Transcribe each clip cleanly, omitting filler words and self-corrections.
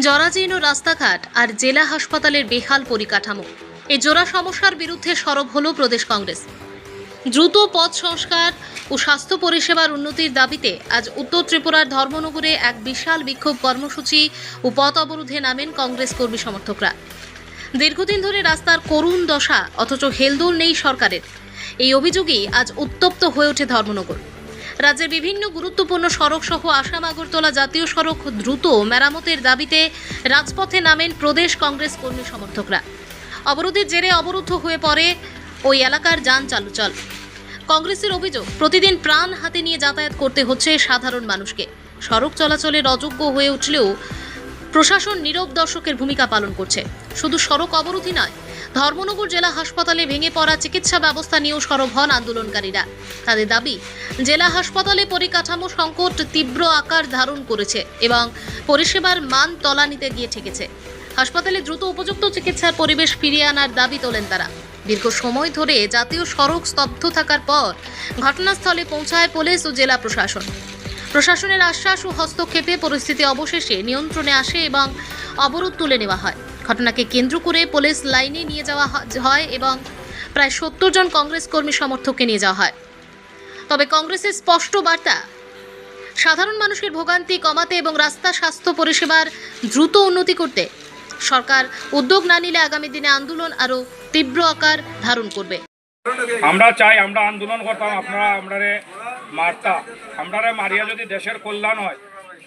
জরাজীর্ণ রাস্তাঘাট আর জেলা হাসপাতালের বেহাল পরিকাঠামো এই জোড়া সমস্যার বিরুদ্ধে সরব হলো প্রদেশ কংগ্রেস। দ্রুত পথ সংস্কার ও স্বাস্থ্য পরিষেবার উন্নতির দাবিতে আজ উত্তর ত্রিপুরার ধর্মনগরে এক বিশাল বিক্ষোভ কর্মসূচি ও পথ অবরোধে নামেন কংগ্রেস কর্মী সমর্থকরা। দীর্ঘদিন ধরে রাস্তার করুণ দশা, অথচ হেলদোল নেই সরকারের। এই অভিযোগেই আজ উত্তপ্ত হয়ে ওঠে ধর্মনগর। রাজ্যের বিভিন্ন গুরুত্বপূর্ণ সড়ক সহ আসাম আগরতলা জাতীয় সড়ক দ্রুত মেরামতের দাবিতে রাজপথে নামেন প্রদেশ কংগ্রেস কর্মী সমর্থকরা। অবরোধের জেরে অবরুদ্ধ হয়ে পড়ে ওই এলাকার যান চলাচল। কংগ্রেসের অভিযোগ, প্রতিদিন প্রাণ হাতে নিয়ে যাতায়াত করতে হচ্ছে সাধারণ মানুষকে। সড়ক চলাচলের অযোগ্য হয়ে উঠলেও প্রশাসন নীরব দর্শকের ভূমিকা পালন করছে। শুধু সড়ক অবরোধই নয়, ধর্মনগর জেলা হাসপাতালে ভেঙে পড়া চিকিৎসা ব্যবস্থা নিয়েও সরব হন আন্দোলনকারীরা। তাদের দাবি, জেলা হাসপাতালে পরিকাঠামো সংকট তীব্র আকার ধারণ করেছে এবং পরিষেবার মান তলানিতে গিয়ে ঠেকেছে। হাসপাতালে দ্রুত উপযুক্ত চিকিৎসার পরিবেশ ফিরিয়ে আনার দাবি তোলেন তারা। দীর্ঘ সময় ধরে জাতীয় সড়ক স্তব্ধ থাকার পর ঘটনাস্থলে পৌঁছায় পুলিশ ও জেলা প্রশাসন। প্রশাসনের আশ্বাস ও হস্তক্ষেপে পরিস্থিতি অবশেষে নিয়ন্ত্রণে আসে এবং অবরোধ তুলে নেওয়া হয়। ঘটনাকে কেন্দ্র করে পুলিশ লাইনে নিয়ে যাওয়া হয় এবং প্রায় 70 জন কংগ্রেস কর্মী সমর্থককে নিয়ে যাওয়া হয়। তবে কংগ্রেসের স্পষ্ট বার্তা, সাধারণ মানুষের ভোগান্তি কমাতে এবং রাস্তা স্বাস্থ্য পরিষেবার দ্রুত উন্নতি করতে সরকার উদ্যোগ না নিলে আগামী দিনে আন্দোলন আরও তীব্র আকার ধারণ করবে। আমরা চাই, আমরা আন্দোলন করতাম, আপনারা আমরারে মারতা, আমরারে মারিয়া যদি দেশের কল্যাণ হয়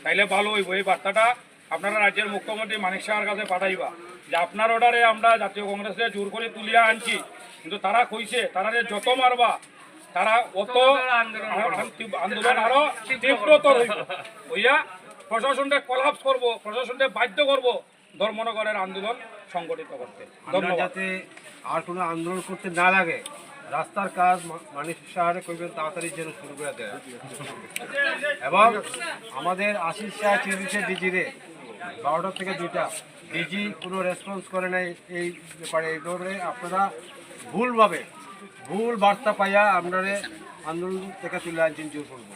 তাইলে ভালো হইব। এই বার্তাটা আপনারা রাজ্যের মুখ্যমন্ত্রী মানিক সাহার কাছে পাঠাইবা যে আপনার অর্ডারে আমরা জাতীয় কংগ্রেসে জোর করে তুলিয়া আনছি, কিন্তু তারা কইছে তারা যত মারবা তারা অত আন্দোলন আরো তীব্রতর হইয়া প্রশাসনকে কলাপস করব, প্রশাসনকে বাধ্য করব ধর্মনগরের আন্দোলন সংগঠিত করতে। ধন্যবাদ। যাতে আর কোনো আন্দোলন করতে না লাগে, রাস্তার কাজ মানিক সাহারে করবেন তাড়াতাড়ি যেন শুরু করে দেয়। এবং আমাদের আশিস শাহ চিরুষে ডিজিরে 12টা থেকে 2টা ডিজি কোনো রেসপন্স করে নাই এই ব্যাপারে। এই ধরে আপনারা ভুল বার্তা পাইয়া আপনারা আন্দোলন থেকে তুলে আনছেন জোর করবো।